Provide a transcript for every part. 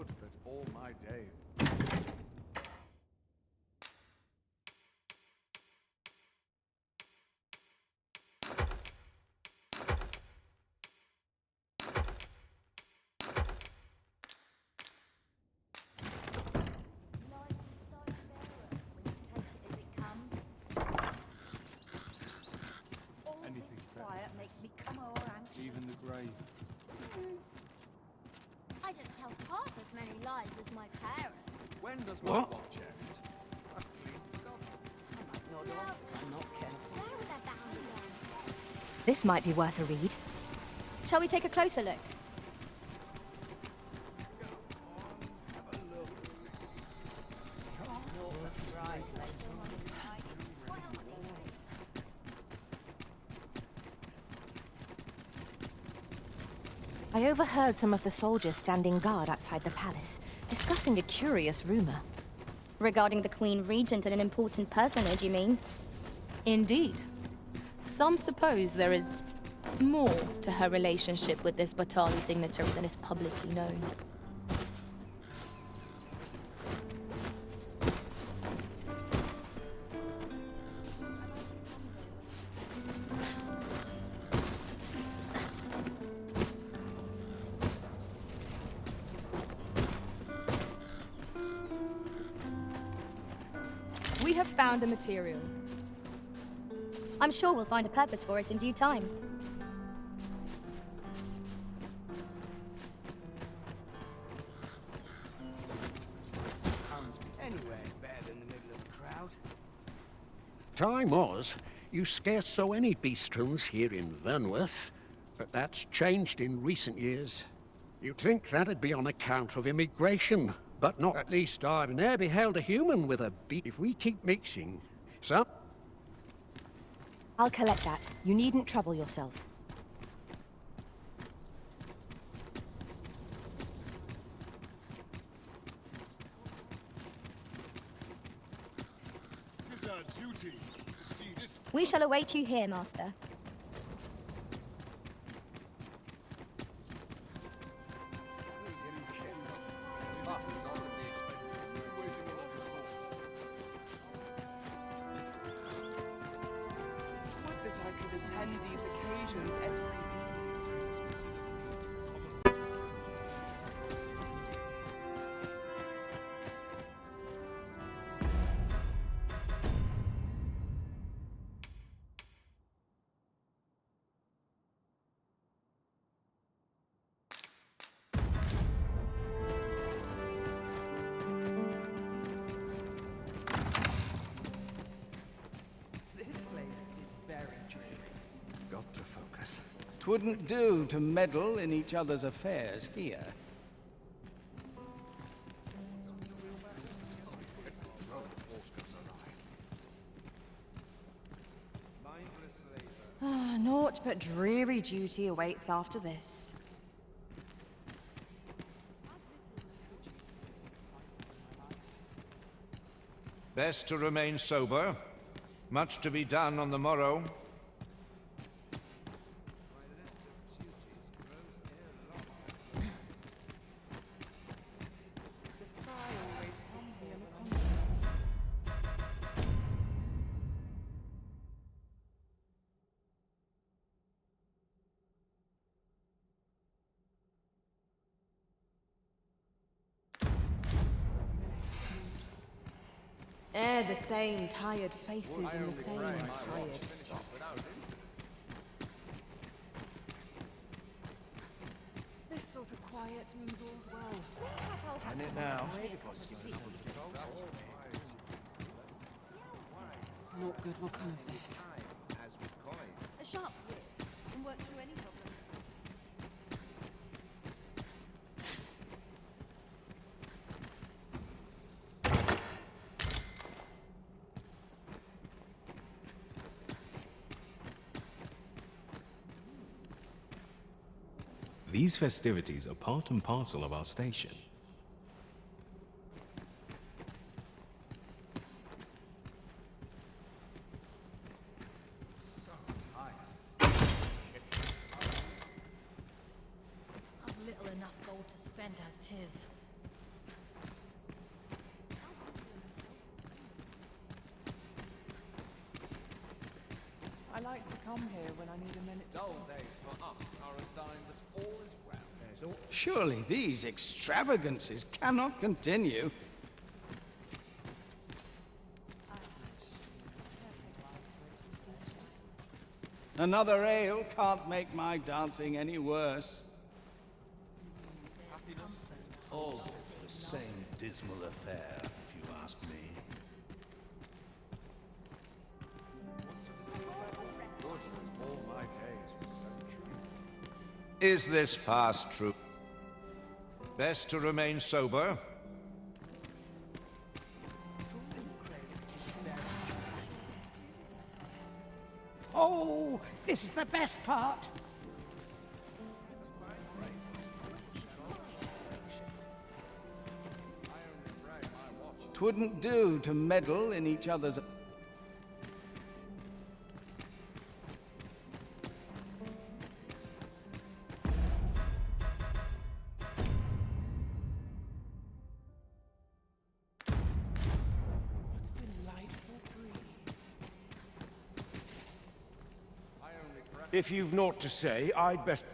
would that all my day. Even the grave. I don't tell half as many lies as my parents. When does my watch end? I've clean forgotten. I'm not careful. Where was that bound again? This might be worth a read. Shall we take a closer look? I overheard some of the soldiers standing guard outside the palace, discussing a curious rumor. Regarding the Queen Regent and an important personage, you mean? Indeed. Some suppose there is more to her relationship with this Batali dignitary than is publicly known. We have found the material. I'm sure we'll find a purpose for it in due time. Anywhere better than the middle of a crowd. Time was, you scarce saw any beastrons here in Vernworth, but that's changed in recent years. You'd think that'd be on account of immigration, but not. At least I've ne'er beheld a human with a beast. If we keep mixing, some... I'll collect that. You needn't trouble yourself. Tis our duty to see this. We shall await you here, Master. Would that I could attend these occasions every... This place is very dreary. Got to focus. 'Twouldn't do to meddle in each other's affairs here. Naught but dreary duty awaits after this. Best to remain sober. Much to be done on the morrow. The sky always puts me in a conundrum. The same tired faces and the same tired thoughts. This sort of quiet means all's well. And it now. Naught good will come of this. A sharp wit can work through any problem. These festivities are part and parcel of our station. I've little enough gold to spend as 'tis. like to come here when I need a minute to Dull days for us are a sign that all is well. Surely these extravagances cannot continue. Another ale can't make my dancing any worse. Always the same dismal affair, if you ask me. All my days were so true. Is this fast true? Best to remain sober. Oh, this is the best part. 'Twouldn't do to meddle in each other's... What's delightful breeze? If you've naught to say, I'd best...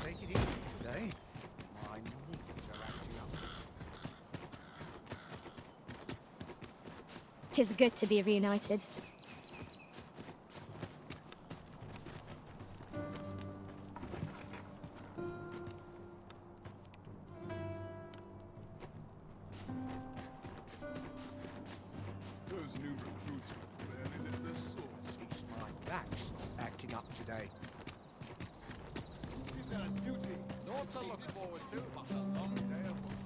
Take it easy today. My knees are acting up. 'Tis good to be reunited. Those new recruits are barely in their swords. It's my back's not acting up today. She's our duty. Naught to look forward to, but a long day of work.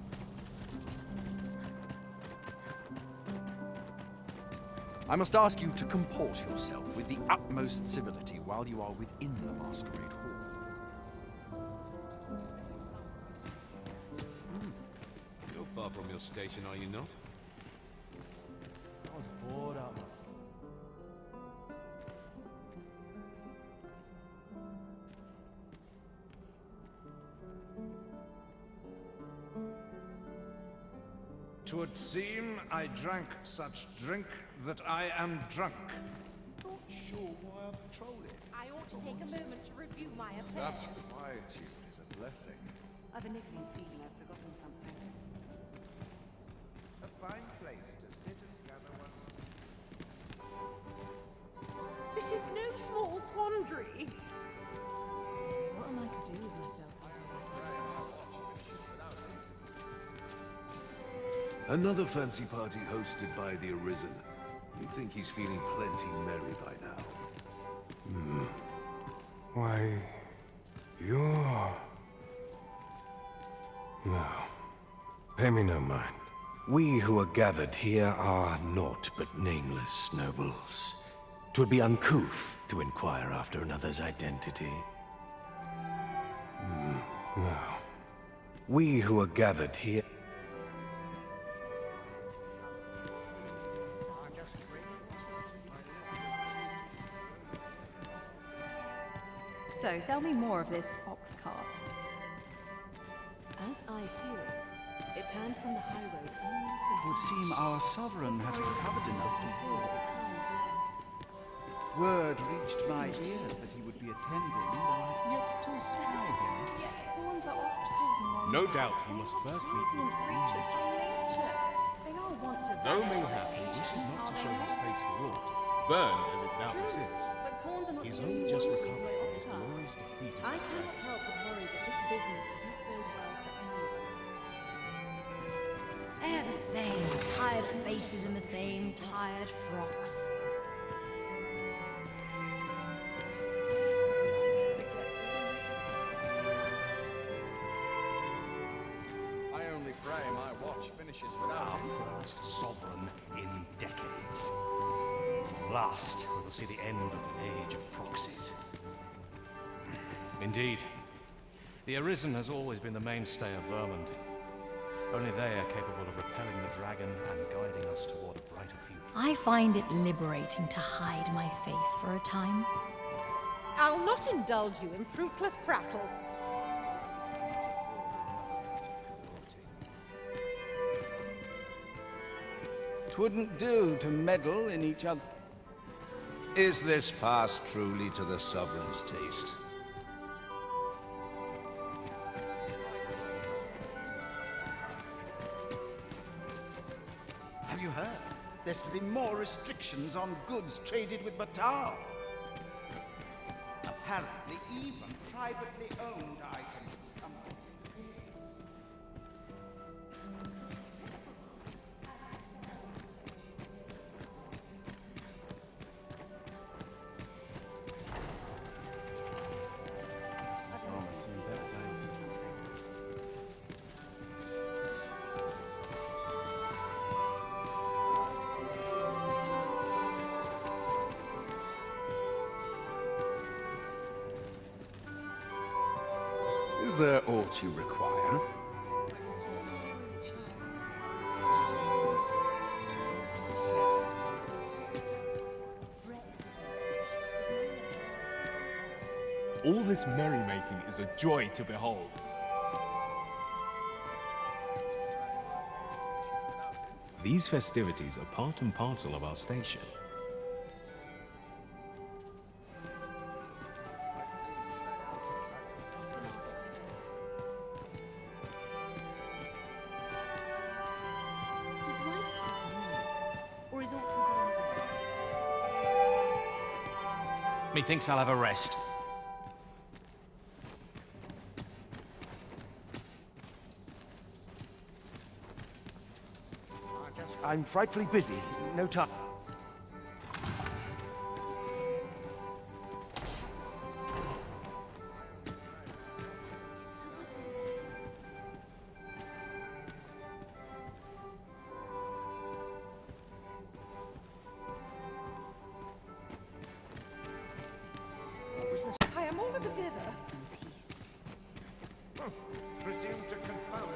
I must ask you to comport yourself with the utmost civility while you are within the masquerade hall. You're far from your station, are you not? I was bored up. "'Twould seem I drank such drink that I am drunk. Not sure why I patrol it. I ought to take a moment to review my affairs. Such quietude is a blessing. I've a niggling feeling I've forgotten something. A fine place to sit and gather one's... This is no small quandary. What am I to do with myself today? Another fancy party hosted by the Arisen. You'd think he's feeling plenty merry by now. Why, you're... No. Pay me no mind. We who are gathered here are naught but nameless nobles. 'Twould be uncouth to inquire after another's identity. No. We who are gathered here... So, tell me more of this ox cart. As I hear it, it turned from the high road only to... Would seem our sovereign has recovered enough to walk. Word reached my ear that he would be attending, but I've yet to espy him. Yet thorns are oft hidden. No doubt we must first meet Transient creatures by nature. They all want to Though vanish mayhap from he age wishes and not to are show they his not? face for aught, burned as it doubtless is. But corn do not He's really only just want to recovered wear from his its glorious defeat of I that cannot dragon. help but worry that this business does not bode well for any of us. They're the same tired faces in the same tired frocks. I only pray my watch finishes without Our it. first sovereign in decades. Last, we will see the end of the age of proxies. Indeed. The Arisen has always been the mainstay of Vermund. Only they are capable of repelling the dragon and guiding us toward a brighter future. I find it liberating to hide my face for a time. I'll not indulge you in fruitless prattle. Twouldn't do to meddle in each other. Is this fast truly to the Sovereign's taste? Have you heard? There's to be more restrictions on goods traded with Batal. Apparently, even privately owned items. Is there aught you require? All this merrymaking is a joy to behold. These festivities are part and parcel of our station. Does life have meaning? Or is all we done? Methinks I'll have a rest. I'm frightfully busy. No time. I am all of a dither. Presume to confound me.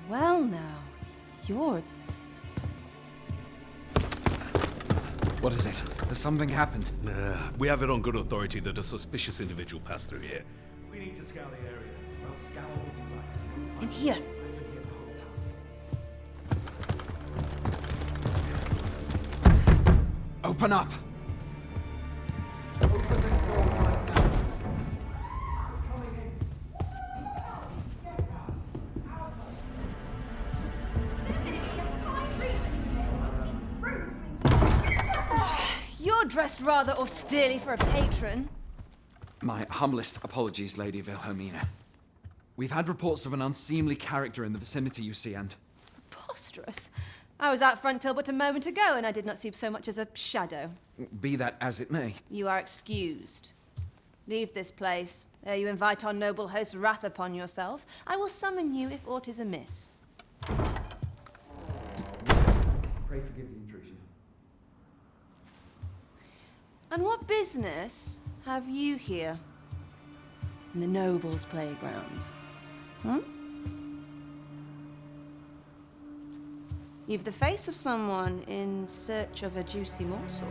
Well now, you're... What is it? Has something happened? We have it on good authority that a suspicious individual passed through here. We need to scour the area. Well, scour would be right. in here. Open up! You're dressed rather austerely for a patron. My humblest apologies, Lady Wilhelmina. We've had reports of an unseemly character in the vicinity, you see, and... Preposterous. I was out front till but a moment ago, and I did not see so much as a shadow. Be that as it may. You are excused. Leave this place, ere you invite our noble host's wrath upon yourself. I will summon you if aught is amiss. Pray forgive the intrusion. And what business have you here? In the nobles' playground? Hmm? You've the face of someone in search of a juicy morsel.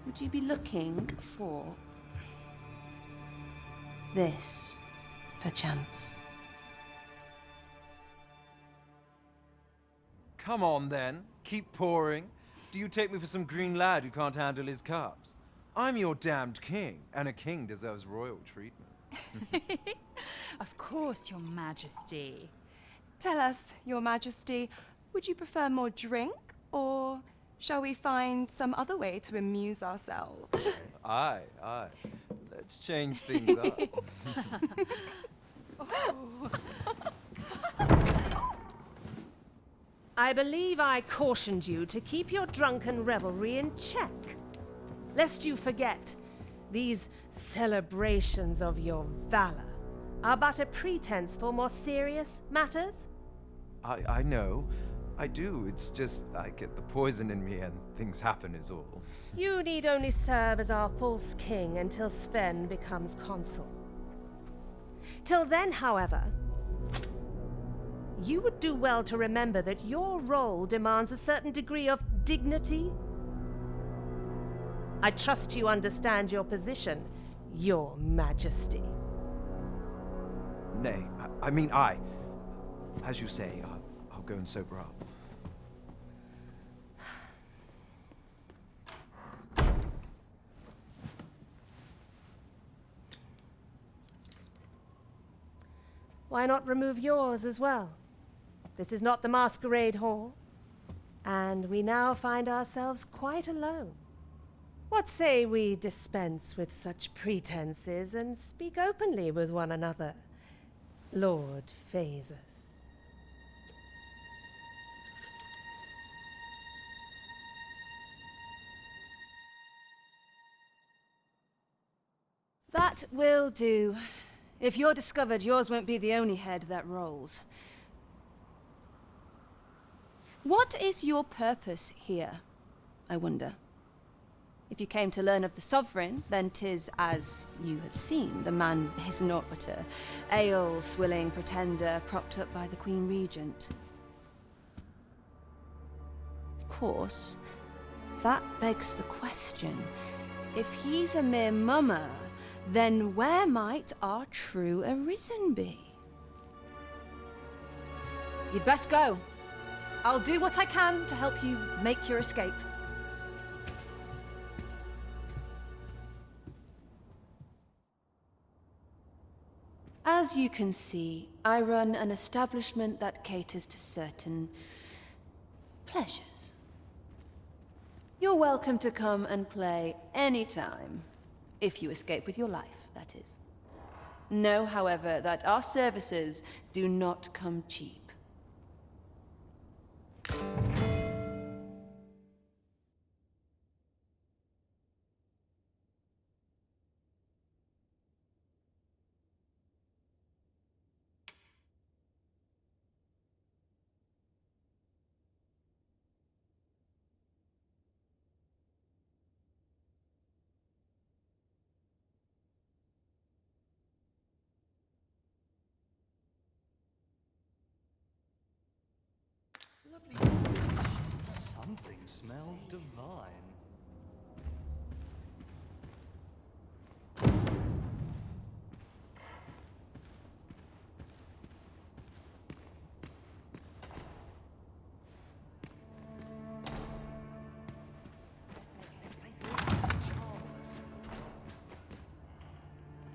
Would you be looking for this, perchance? Come on, then. Keep pouring. Do you take me for some green lad who can't handle his cups? I'm your damned king, and a king deserves royal treatment. Of course, Your Majesty. Tell us, Your Majesty, would you prefer more drink or Shall we find some other way to amuse ourselves? Aye, aye. Let's change things up. I believe I cautioned you to keep your drunken revelry in check, lest you forget these celebrations of your valor are but a pretense for more serious matters. I know. I do. It's just I get the poison in me and things happen is all. You need only serve as our false king until Sven becomes consul. Till then, however, you would do well to remember that your role demands a certain degree of dignity. I trust you understand your position, Your Majesty. Nay, I mean I. As you say, I'll go and sober up. Why not remove yours as well? This is not the masquerade hall, and we now find ourselves quite alone. What say we dispense with such pretenses and speak openly with one another, Lord Phasus? That will do. If you're discovered, yours won't be the only head that rolls. What is your purpose here, I wonder? If you came to learn of the Sovereign, then 'tis as you had seen. The man is naught but a ale-swilling pretender propped up by the Queen Regent. Of course, that begs the question. If he's a mere mummer, then where might our true Arisen be? You'd best go. I'll do what I can to help you make your escape. As you can see, I run an establishment that caters to certain pleasures. You're welcome to come and play anytime. If you escape with your life, that is. Know, however, that our services do not come cheap. Something smells divine.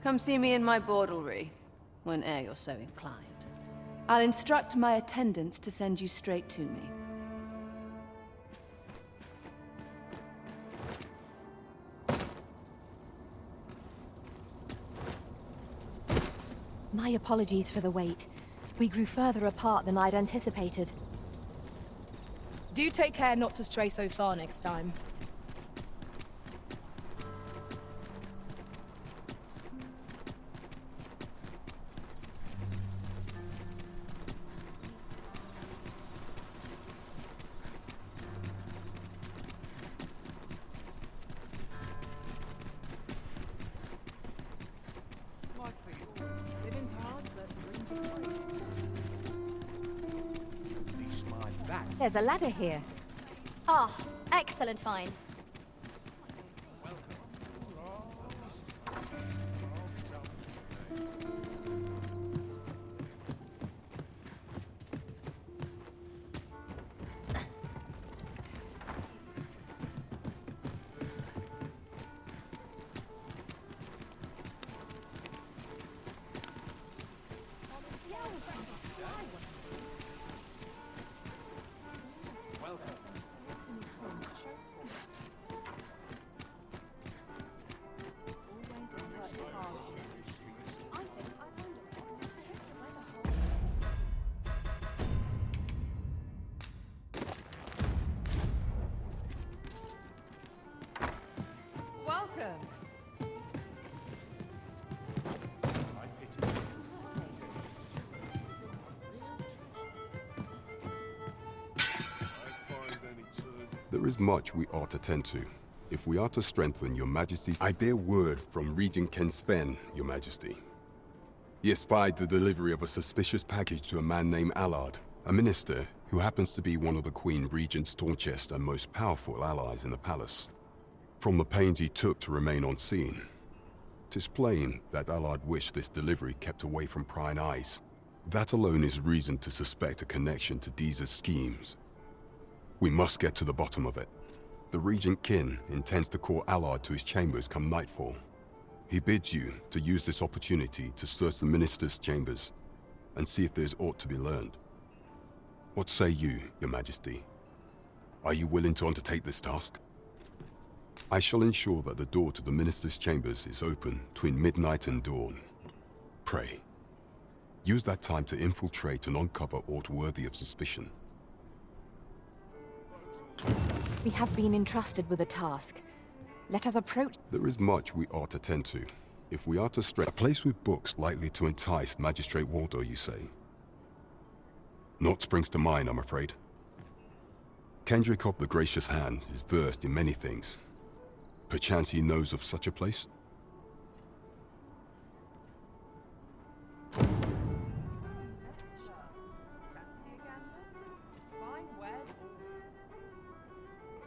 Come see me in my bordlery, whene'er you're so inclined. I'll instruct my attendants to send you straight to me. My apologies for the wait. We grew further apart than I'd anticipated. Do take care not to stray so far next time. There's a ladder here. Ah, excellent find. There is much we ought to tend to. If we are to strengthen your majesty's... I bear word from Regent Ken Sven, your majesty. He espied the delivery of a suspicious package to a man named Allard, a minister who happens to be one of the Queen Regent's staunchest and most powerful allies in the palace. From the pains he took to remain on scene, 'tis plain that Allard wished this delivery kept away from prying eyes. That alone is reason to suspect a connection to Deeza's schemes. We must get to the bottom of it. The Regent Kin intends to call Allard to his chambers come nightfall. He bids you to use this opportunity to search the minister's chambers and see if there's aught to be learned. What say you, your majesty? Are you willing to undertake this task? I shall ensure that the door to the minister's chambers is open between midnight and dawn. Pray, use that time to infiltrate and uncover aught worthy of suspicion. We have been entrusted with a task. Let us approach... There is much we ought to tend to. If we are to stretch a place with books likely to entice Magistrate Waldo, you say? Naught springs to mind, I'm afraid. Kendrick of the Gracious Hand is versed in many things. Perchance he knows of such a place?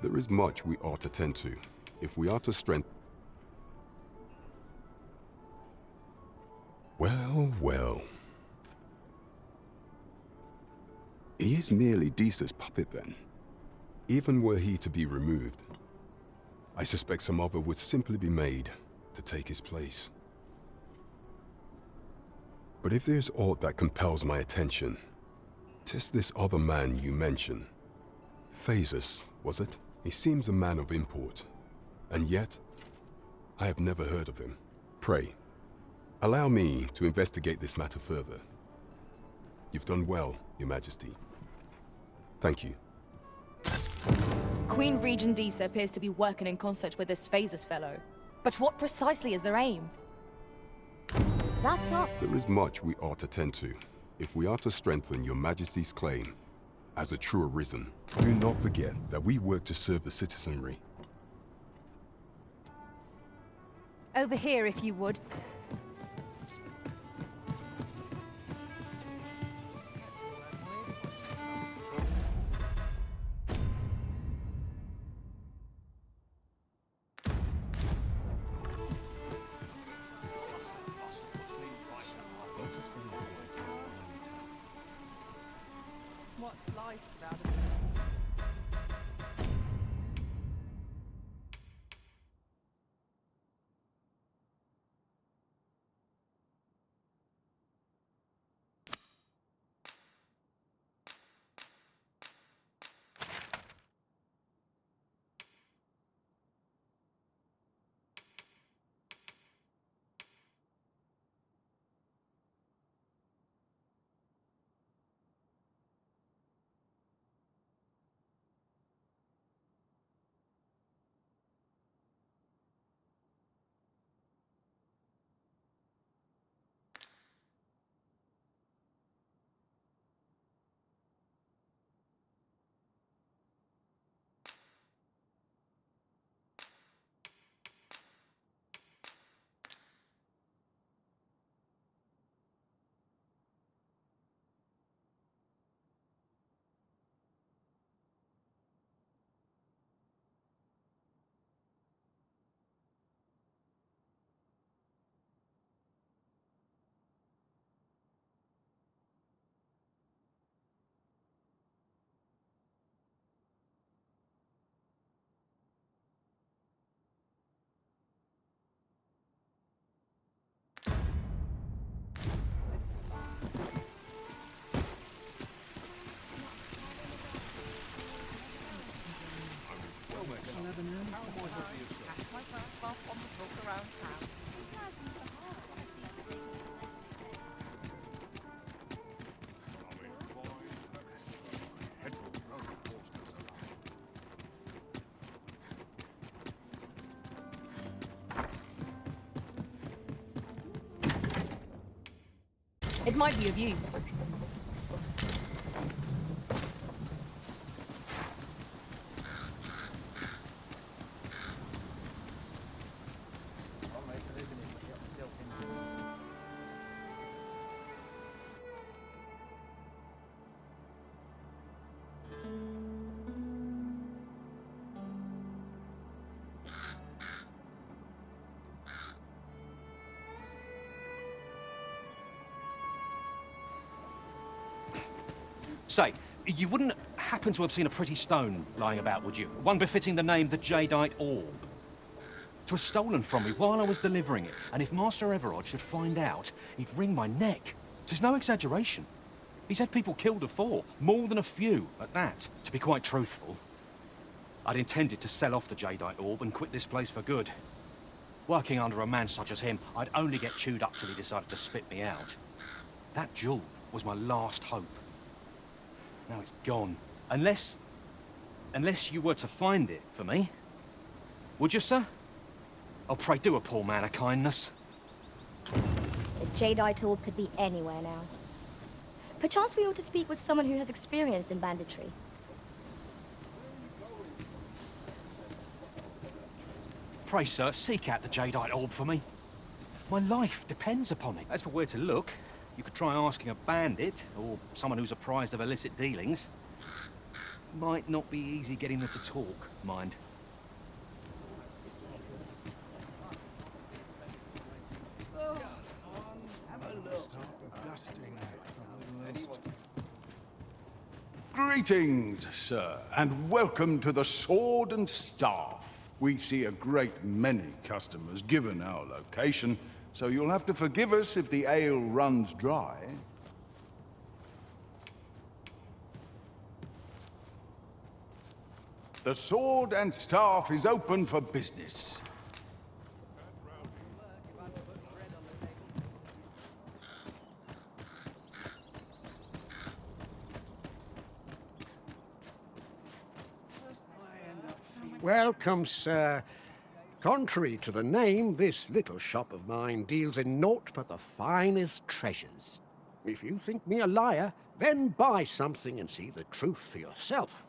There is much we ought to tend to. If we are to strengthen... Well, well. He is merely Deeza's puppet then. Even were he to be removed, I suspect some other would simply be made to take his place. But if there's aught that compels my attention, 'tis this other man you mention. Phases, was it? He seems a man of import, and yet I have never heard of him. Pray, allow me to investigate this matter further. You've done well, Your Majesty. Thank you. Queen Regent Deesa appears to be working in concert with this Phases fellow. But what precisely is their aim? That's not... There is much we ought to tend to, if we are to strengthen Your Majesty's claim as a true Arisen. Do not forget that we work to serve the citizenry. Over here, if you would. What's life without a... It might be of use. Say, you wouldn't happen to have seen a pretty stone lying about, would you? One befitting the name the Jadeite Orb. 'Twas stolen from me while I was delivering it, and if Master Everard should find out, he'd wring my neck. 'Tis no exaggeration. He's had people killed afore, more than a few at that. To be quite truthful, I'd intended to sell off the Jadeite Orb and quit this place for good. Working under a man such as him, I'd only get chewed up till he decided to spit me out. That jewel was my last hope. Now it's gone. Unless you were to find it for me. Would you, sir? Oh, pray do a poor man a kindness. The Jadeite Orb could be anywhere now. Perchance we ought to speak with someone who has experience in banditry. Pray, sir, seek out the Jadeite Orb for me. My life depends upon it. As for where to look, you could try asking a bandit, or someone who's apprised of illicit dealings. Might not be easy getting them to talk, mind. Greetings, sir, and welcome to the Sword and Staff. We see a great many customers given our location, so you'll have to forgive us if the ale runs dry. The Sword and Staff is open for business. Welcome, sir. Contrary to the name, this little shop of mine deals in naught but the finest treasures. If you think me a liar, then buy something and see the truth for yourself.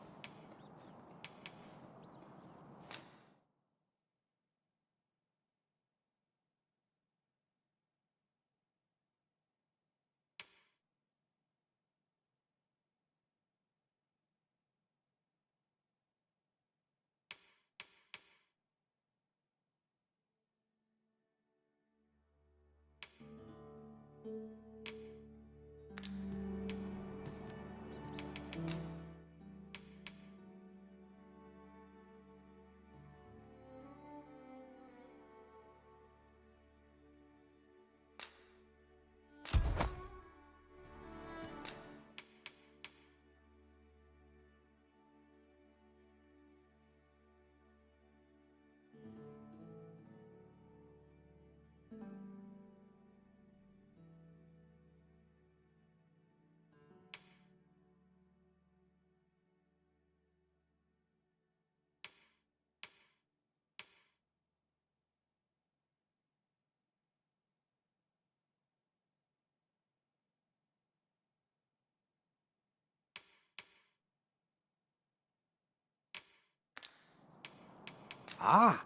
Ah,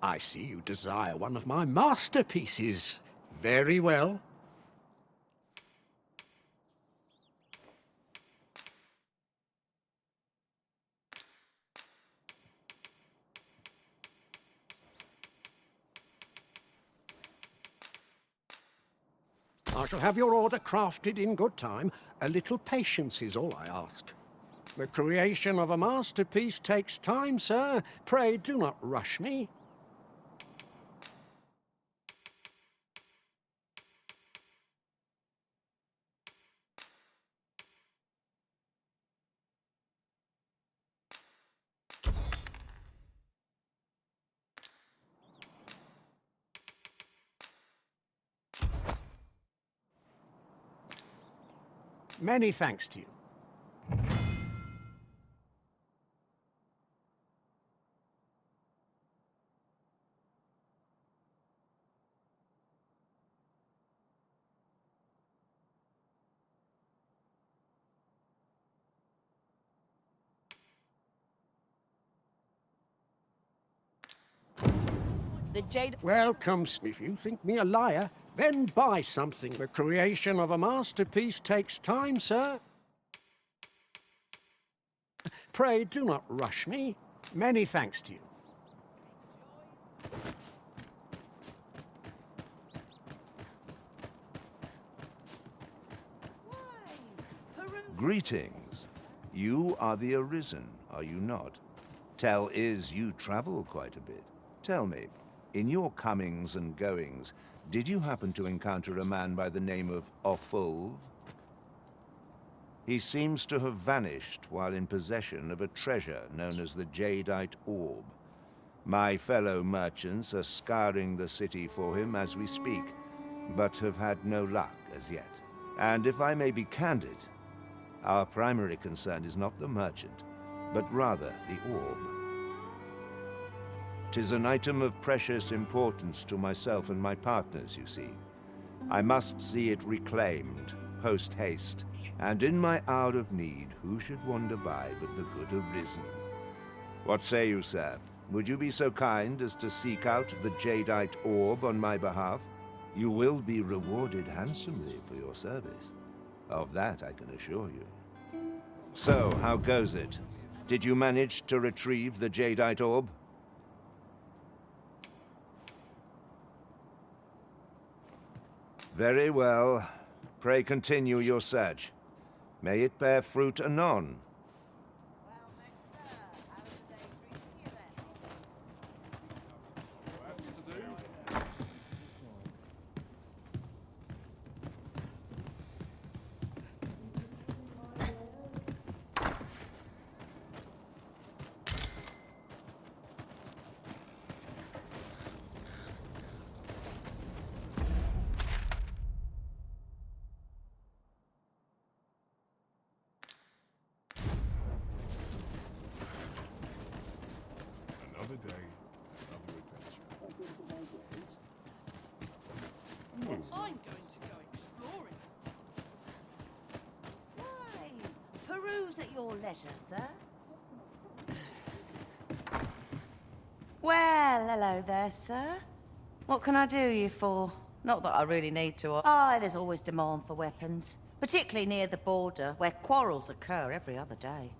I see you desire one of my masterpieces. Very well. I shall have your order crafted in good time. A little patience is all I ask. The creation of a masterpiece takes time, sir. Pray do not rush me. Many thanks to you. The Jade... Welcome. If you think me a liar, then buy something. The creation of a masterpiece takes time, sir. Pray do not rush me. Many thanks to you. Greetings. You are the Arisen, are you not? Tell is you travel quite a bit. Tell me, in your comings and goings, did you happen to encounter a man by the name of Offulv? He seems to have vanished while in possession of a treasure known as the Jadeite Orb. My fellow merchants are scouring the city for him as we speak, but have had no luck as yet. And if I may be candid, our primary concern is not the merchant, but rather the orb. 'Tis an item of precious importance to myself and my partners, you see. I must see it reclaimed, post-haste, and in my hour of need, who should wander by but the good Arisen? What say you, sir? Would you be so kind as to seek out the Jadeite Orb on my behalf? You will be rewarded handsomely for your service. Of that I can assure you. So, how goes it? Did you manage to retrieve the Jadeite Orb? Very well. Pray continue your search. May it bear fruit anon. Another day, another adventure. I'm going to go exploring. Why, peruse at your leisure, sir. Well, hello there, sir. What can I do you for? Not that I really need to. Oh, there's always demand for weapons, particularly near the border, where quarrels occur every other day.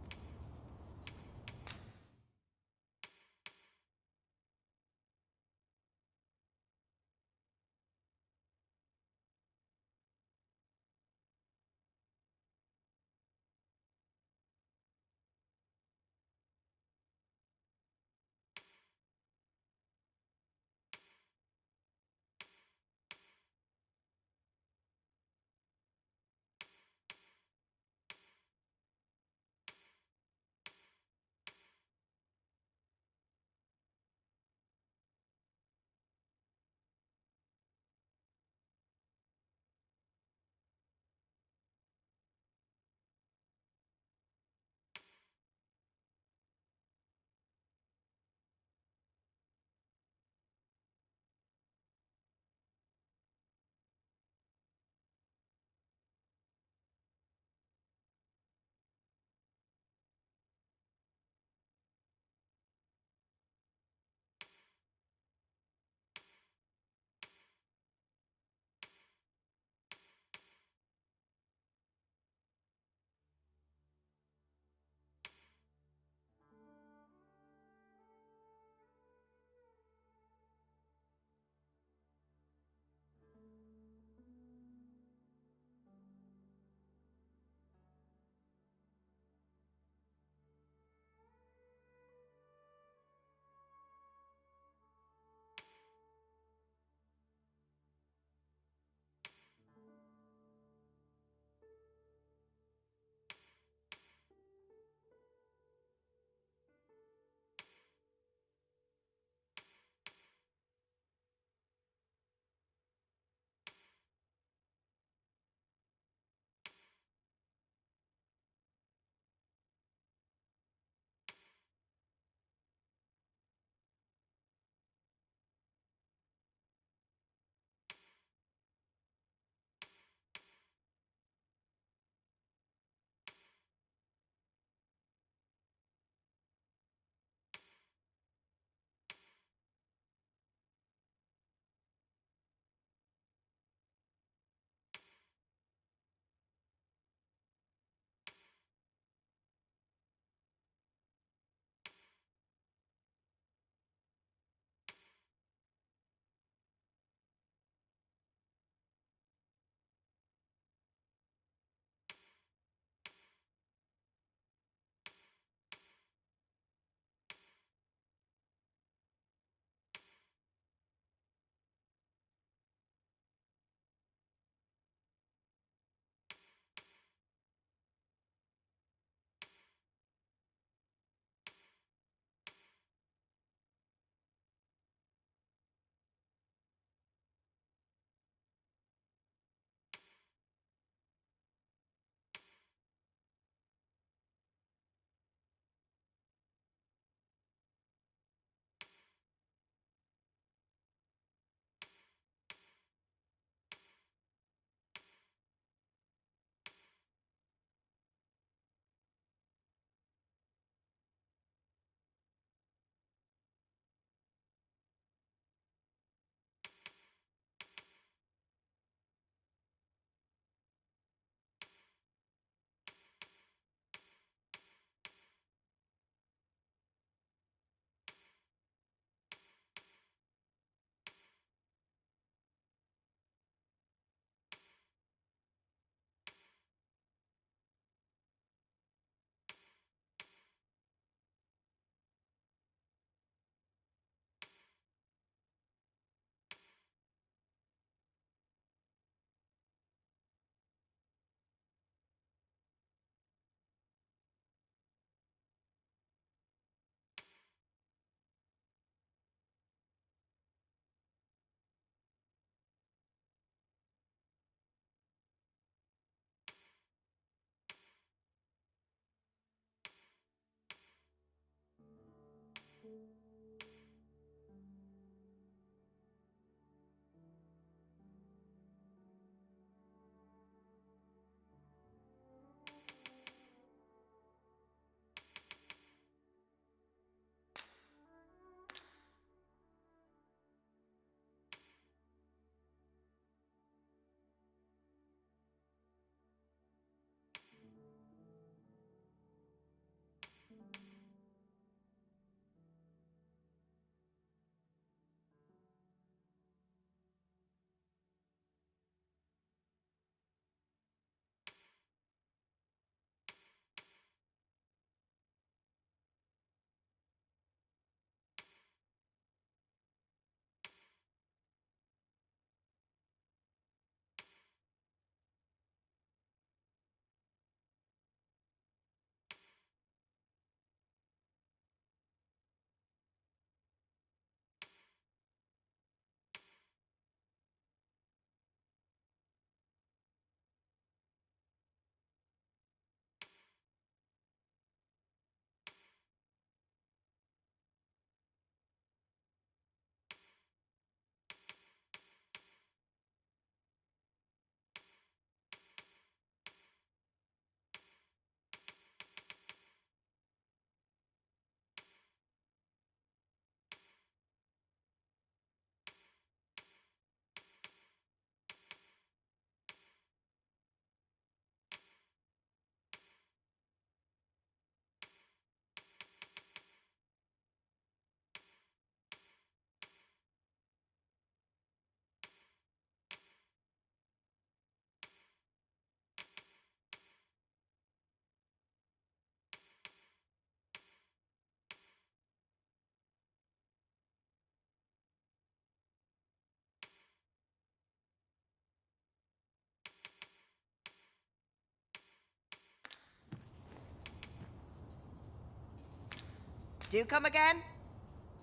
Do come again?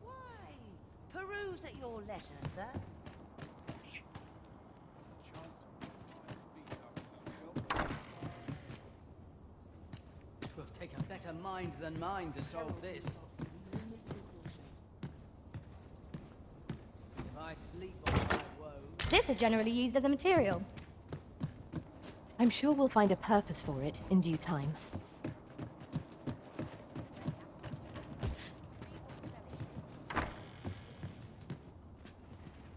Why? Peruse at your leisure, sir. Twill take a better mind than mine to solve this. If I sleep on my woes... This is generally used as a material. I'm sure we'll find a purpose for it in due time.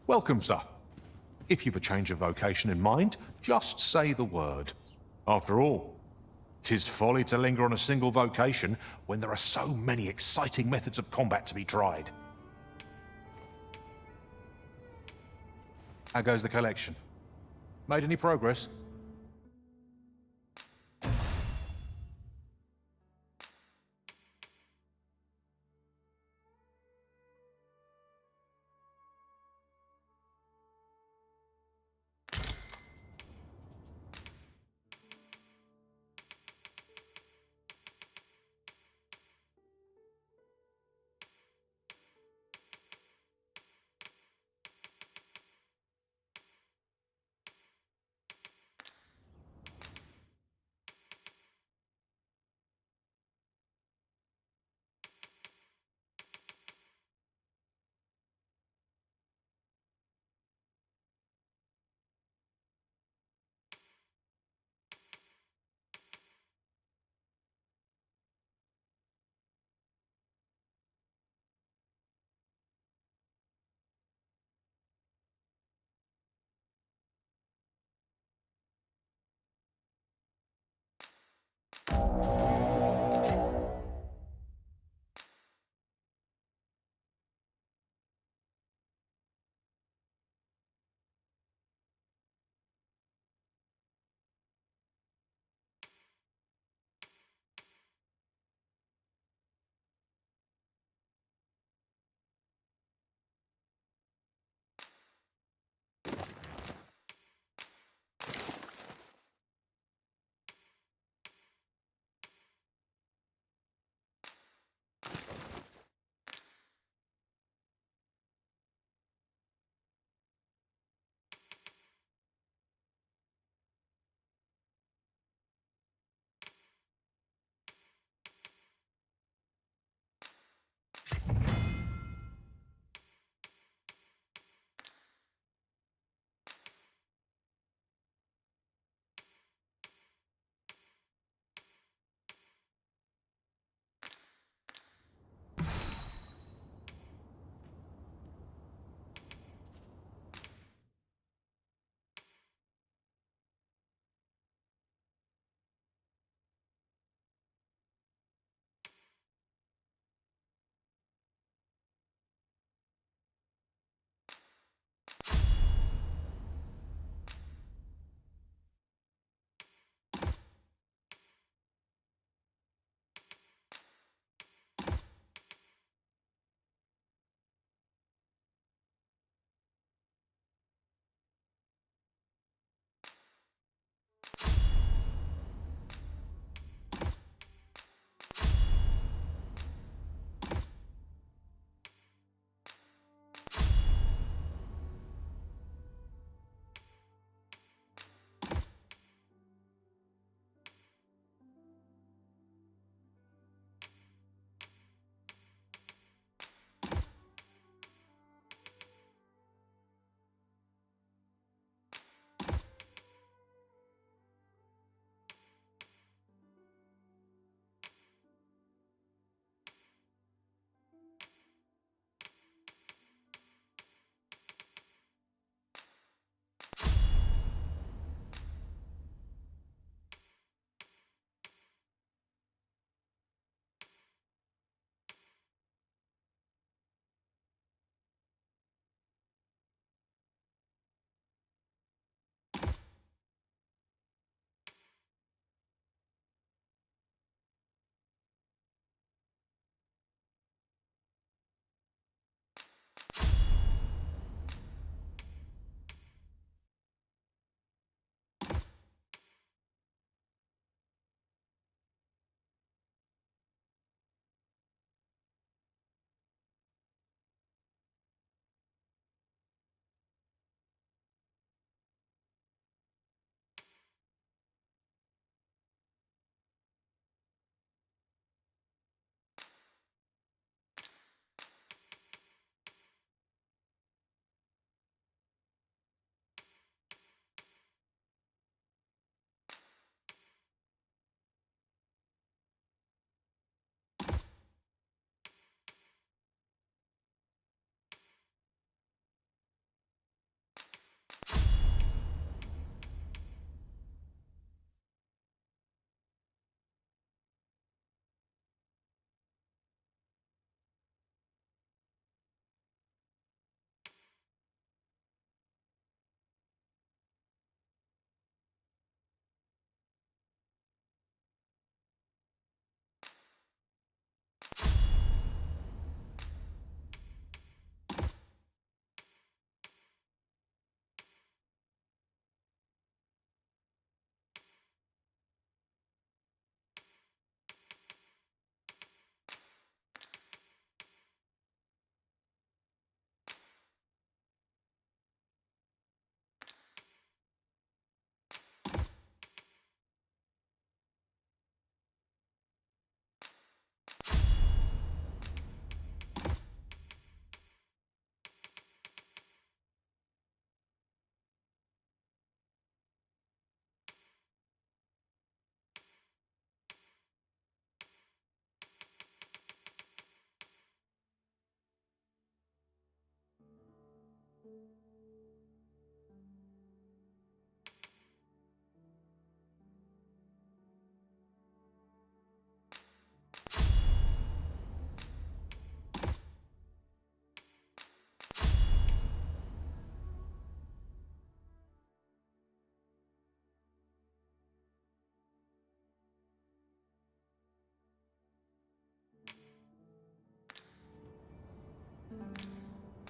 Welcome, sir. If you've a change of vocation in mind, just say the word. After all, 'tis folly to linger on a single vocation when there are so many exciting methods of combat to be tried. How goes the collection? Made any progress?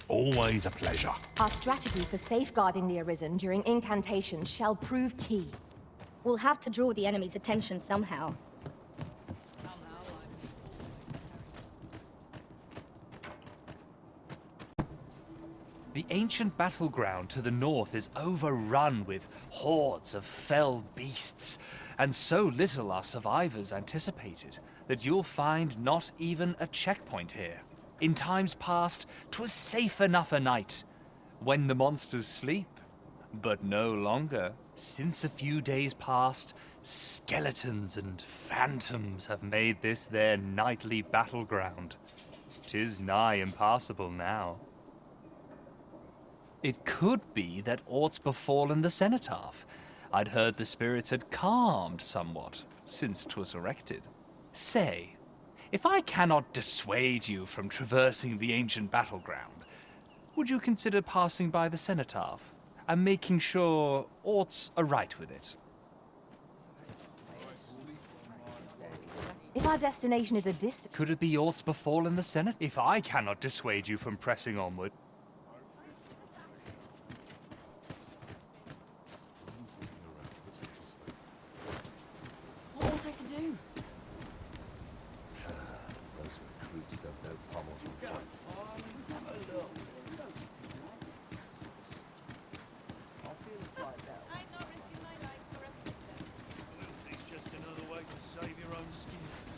always a pleasure. Our strategy for safeguarding the Arisen during incantation shall prove key. We'll have to draw the enemy's attention somehow. The ancient battleground to the north is overrun with hordes of fell beasts, and so little are survivors anticipated that you'll find not even a checkpoint here. In times past, 'twas safe enough a night, when the monsters sleep. But no longer. Since a few days past, skeletons and phantoms have made this their nightly battleground. 'Tis nigh impassable now. It could be that aught's befallen the cenotaph. I'd heard the spirits had calmed somewhat since 'twas erected. Say, if I cannot dissuade you from traversing the ancient battleground, would you consider passing by the cenotaph and making sure aught's aright with it? If our destination is a distance... Could it be aught's befallen the Senate? If I cannot dissuade you from pressing onward... What ought I to do? Those recruits don't know pommel from point.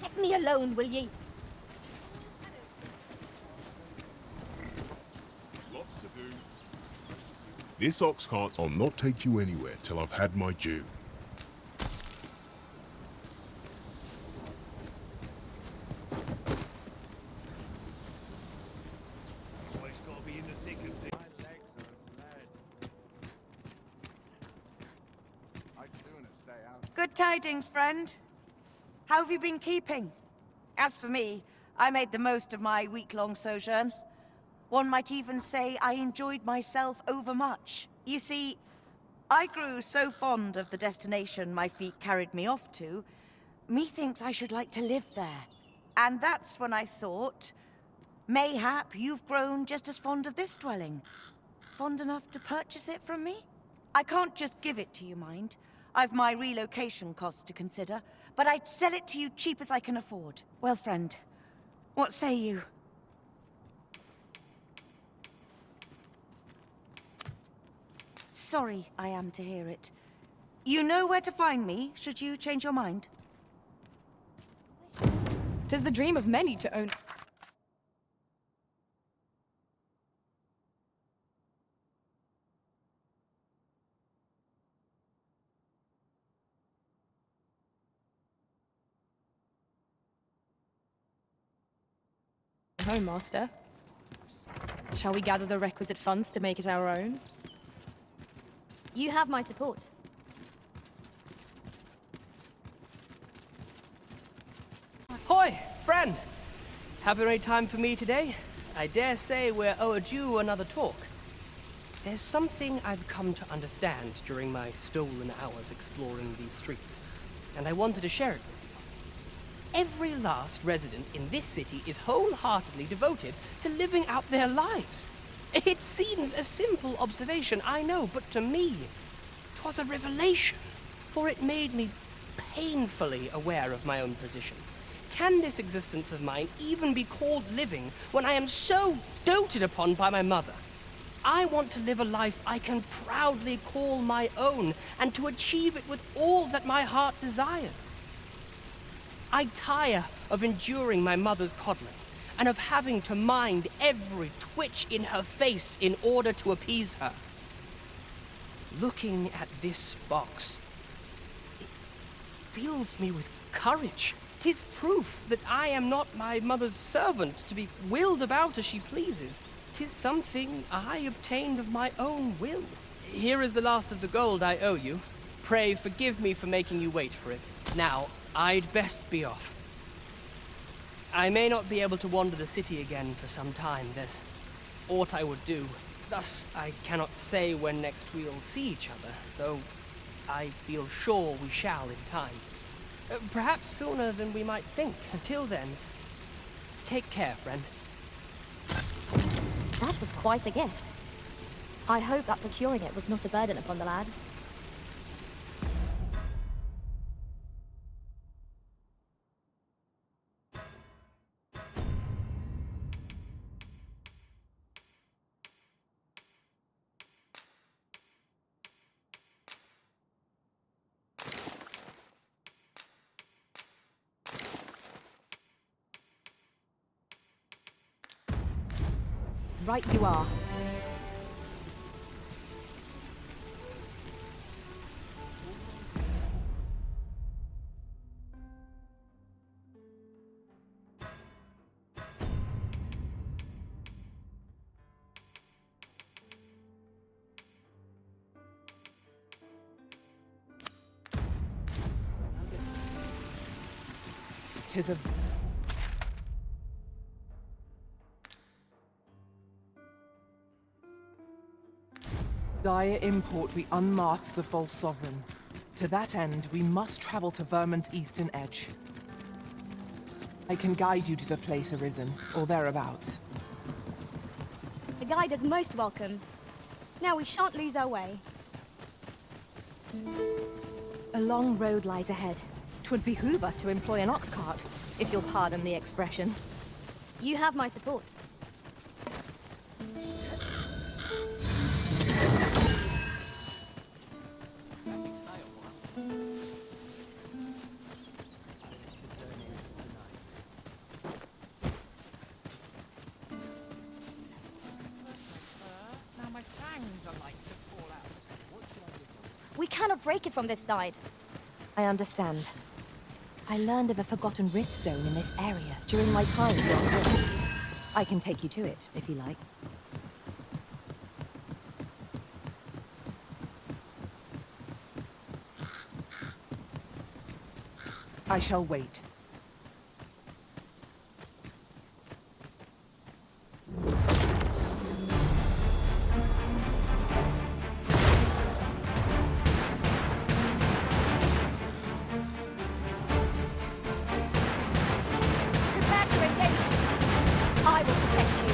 Let me alone, will ye? Lots to do. This ox cart will not take you anywhere till I've had my due. Always gotta be in the thick of things. My legs are as lead. I'd sooner stay out. Good tidings, friend. How have you been keeping? As for me, I made the most of my week-long sojourn. One might even say I enjoyed myself overmuch. You see, I grew so fond of the destination my feet carried me off to, methinks I should like to live there. And that's when I thought, mayhap you've grown just as fond of this dwelling. Fond enough to purchase it from me? I can't just give it to you, mind. I've my relocation costs to consider, but I'd sell it to you cheap as I can afford. Well, friend, what say you? Sorry I am to hear it. You know where to find me, should you change your mind? 'Tis the dream of many to own... home, Master. Shall we gather the requisite funds to make it our own? You have my support. Hoi, friend! Have a great time for me today? I dare say we're overdue another talk. There's something I've come to understand during my stolen hours exploring these streets, and I wanted to share it with you. Every last resident in this city is wholeheartedly devoted to living out their lives. It seems a simple observation, I know, but to me, 'twas a revelation, for it made me painfully aware of my own position. Can this existence of mine even be called living when I am so doted upon by my mother? I want to live a life I can proudly call my own, and to achieve it with all that my heart desires. I tire of enduring my mother's coddling, and of having to mind every twitch in her face in order to appease her. Looking at this box, it fills me with courage. 'Tis proof that I am not my mother's servant to be wheeled about as she pleases. 'Tis something I obtained of my own will. Here is the last of the gold I owe you. Pray forgive me for making you wait for it. Now, I'd best be off. I may not be able to wander the city again for some time. There's aught I would do. Thus, I cannot say when next we'll see each other, though I feel sure we shall in time. Perhaps sooner than we might think. Until then, take care, friend. That was quite a gift. I hope that procuring it was not a burden upon the lad. Right you are. Tis a... dire import we unmask the false sovereign. To that end, we must travel to Vermin's eastern edge. I can guide you to the place Arisen, or thereabouts. The guide is most welcome. Now we shan't lose our way. A long road lies ahead. 'Twould behoove us to employ an ox cart, if you'll pardon the expression. You have my support. We cannot break it from this side. I understand. I learned of a forgotten rift stone in this area during my time here. I can take you to it, if you like. I shall wait. Prepare to engage. I will protect you.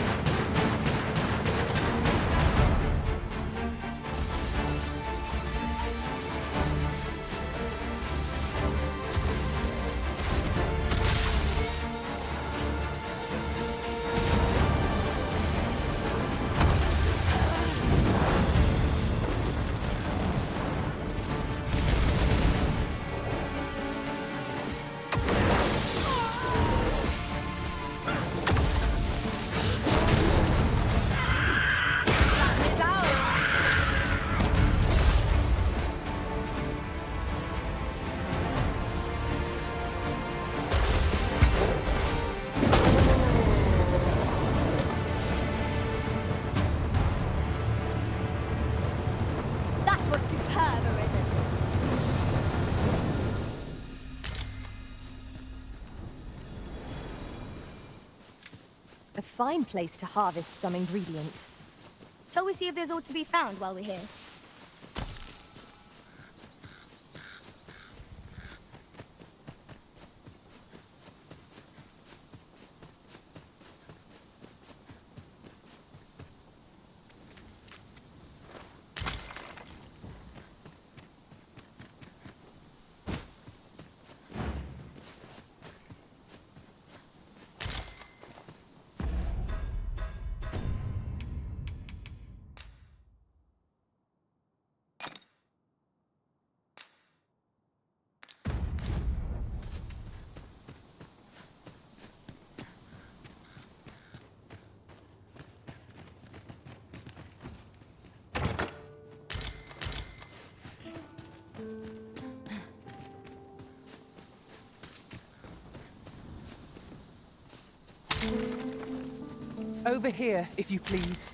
That was superb, Arisen. A fine place to harvest some ingredients. Shall we see if there's aught to be found while we're here? Over here, if you please.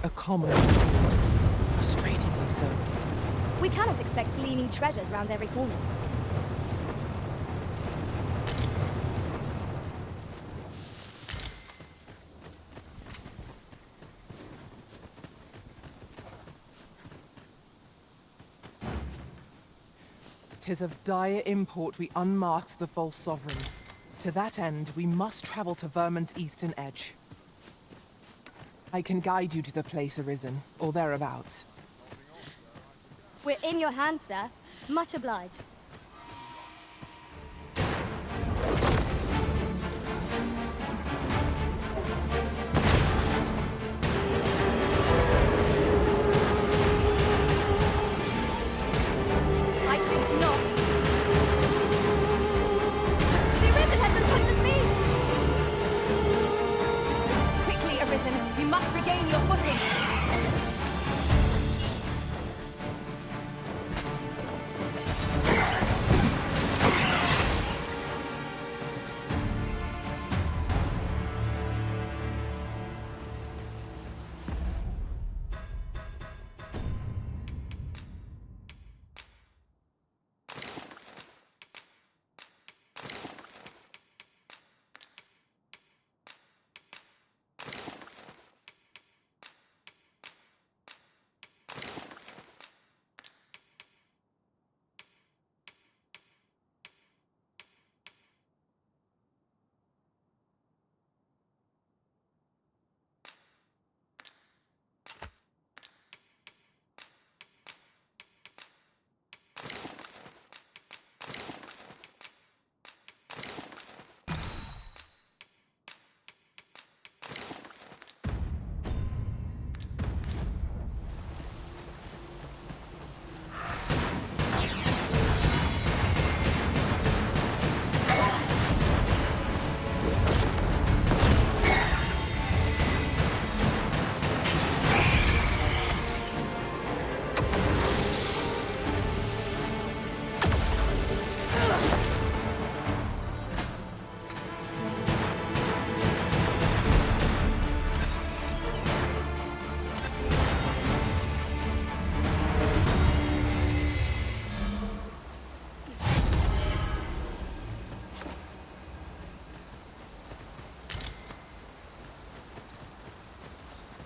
A common fool. Frustratingly so. We cannot expect gleaming treasures round every corner. Tis of dire import we unmask the false sovereign. To that end, we must travel to Vermin's eastern edge. I can guide you to the place Arisen, or thereabouts. We're in your hands, sir. Much obliged. I think not. The Arisen has been put to sleep! Quickly, Arisen, you must regain your footing.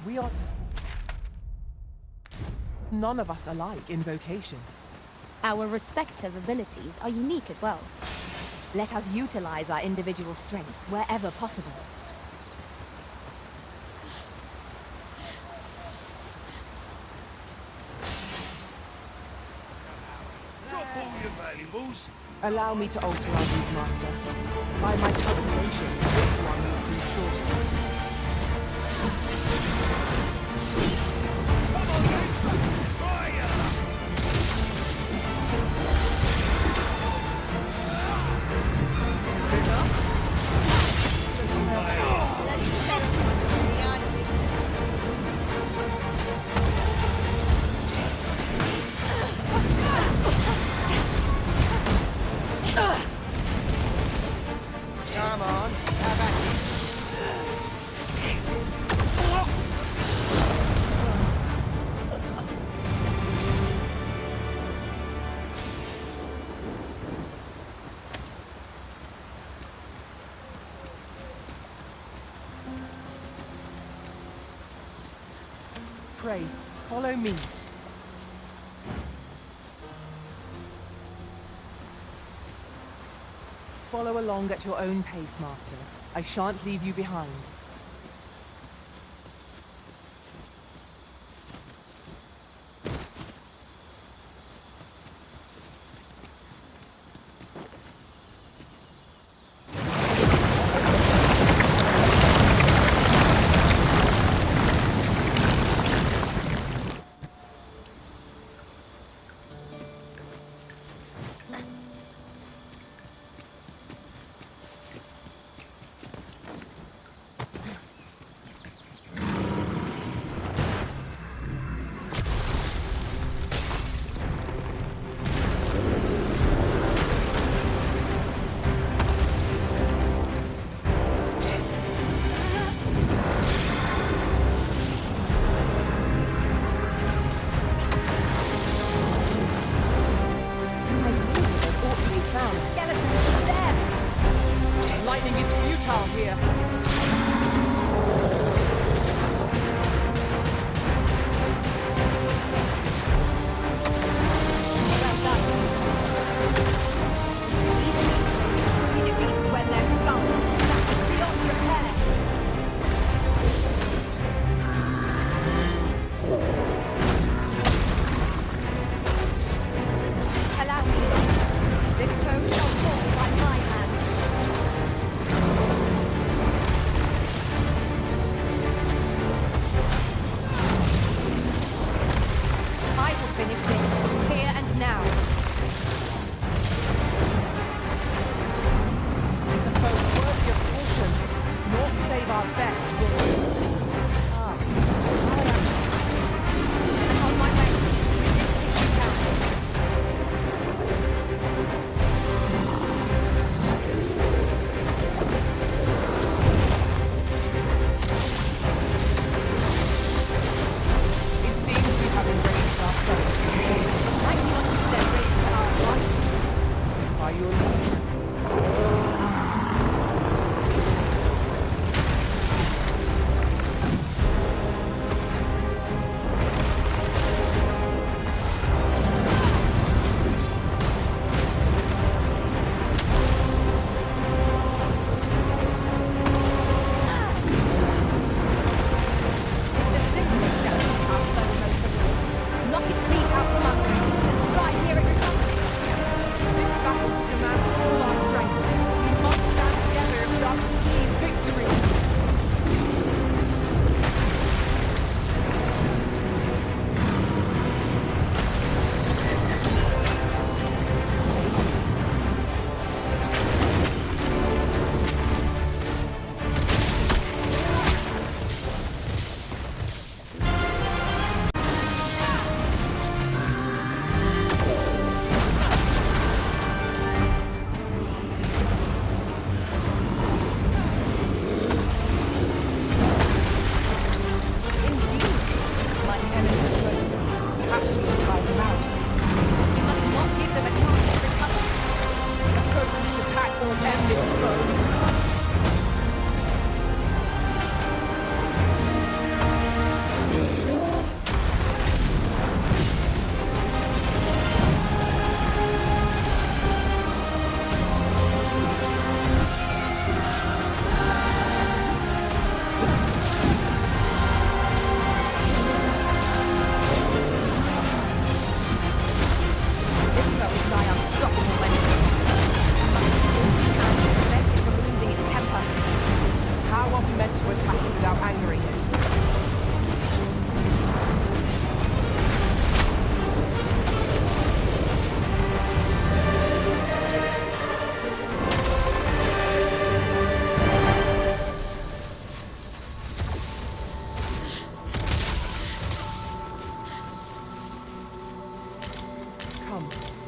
We are none of us alike in vocation. Our respective abilities are unique as well. Let us utilize our individual strengths wherever possible. Drop all your valuables. Allow me to alter our route, Master. By my calculation, this one will prove shorter. Come on, have at it. Pray, follow me. Follow along at your own pace, Master. I shan't leave you behind.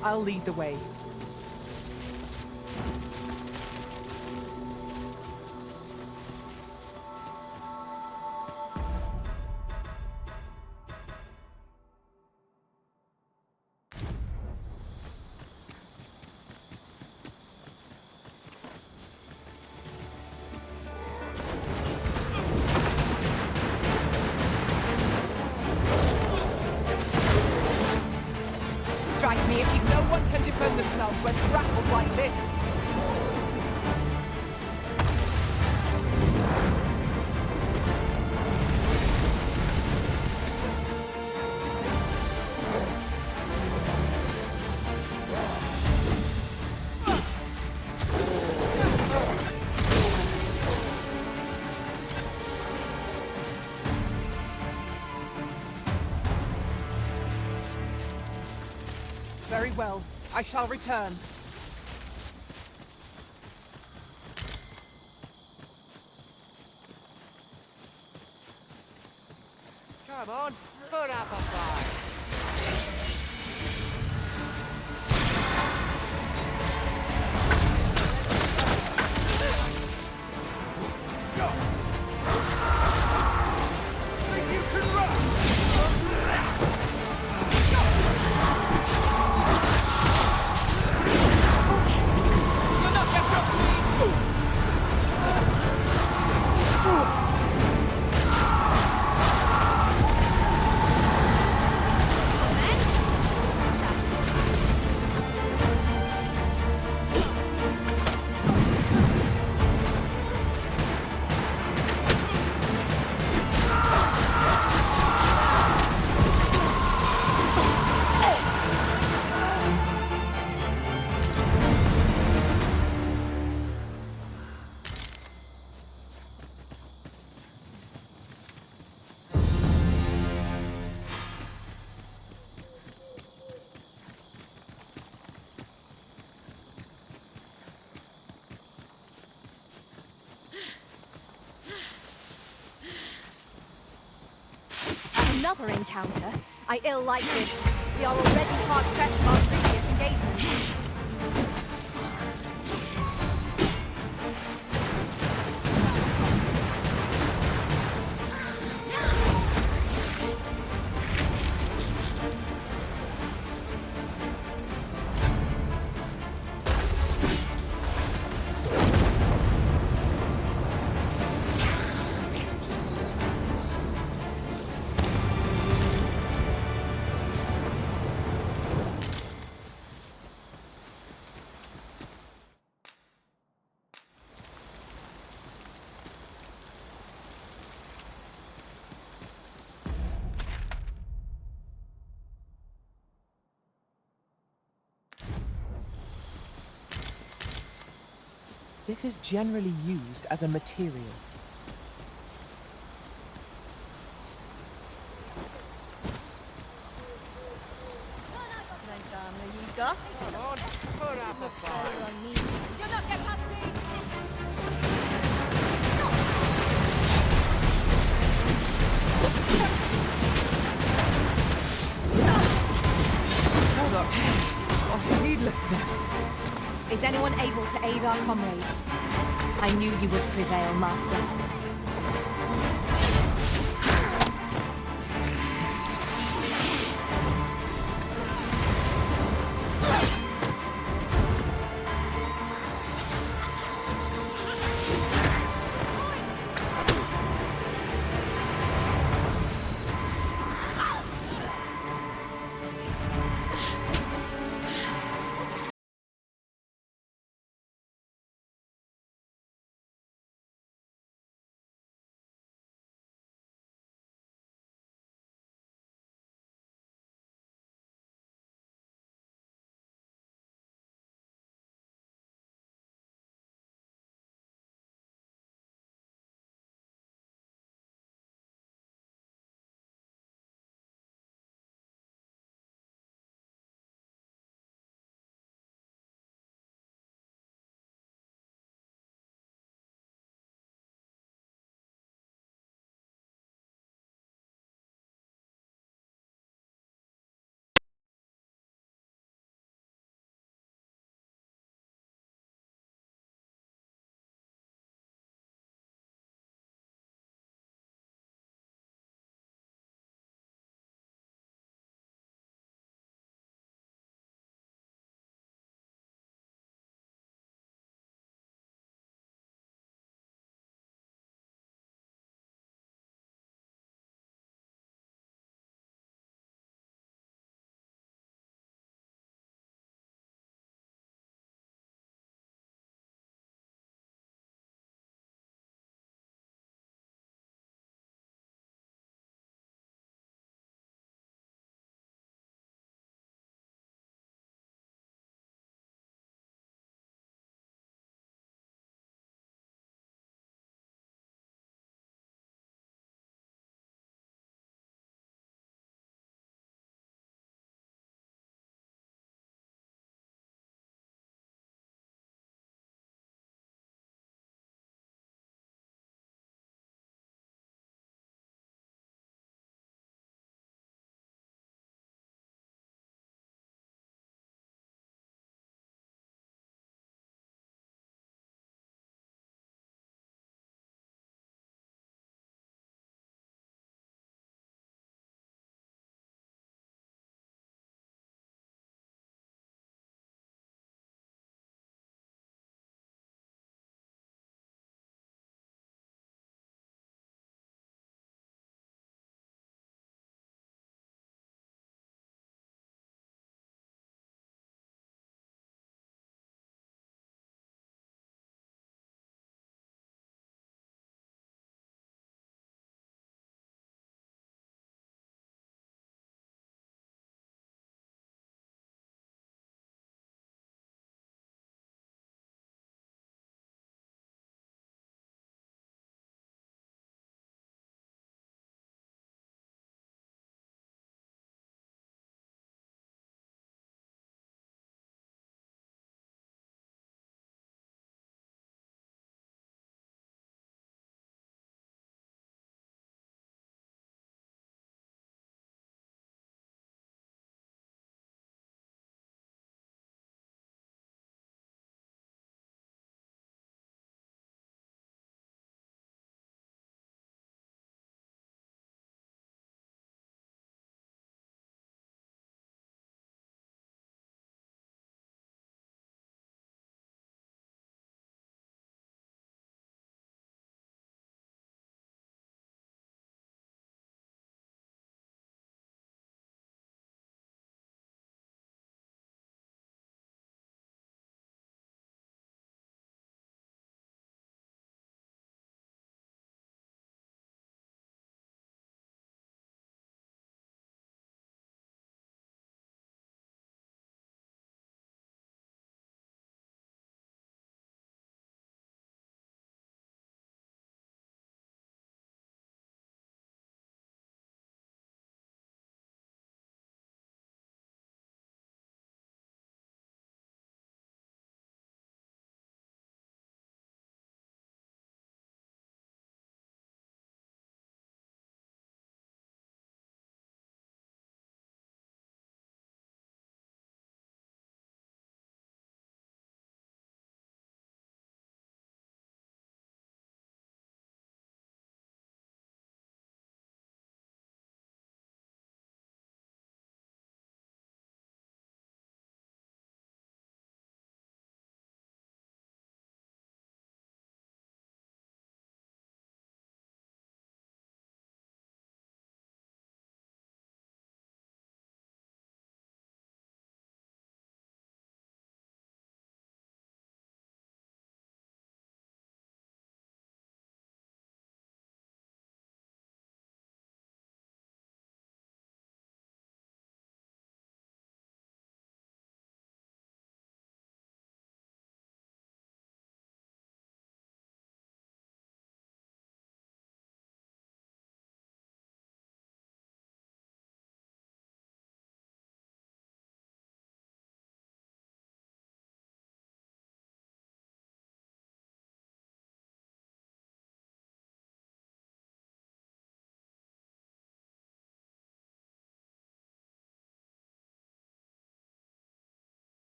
I'll lead the way. Strike me if you... No one can defend themselves when grappled like this. Very well. I shall return. Come on, put up a fight. Think you can run? Another encounter? I ill like this. We are already hard-pressed from our previous engagement. This is generally used as a material. You got? Come on, put up a fight. You're not getting past me! Hold up. Of heedlessness. Is anyone able to aid our comrade? I knew you would prevail, Master.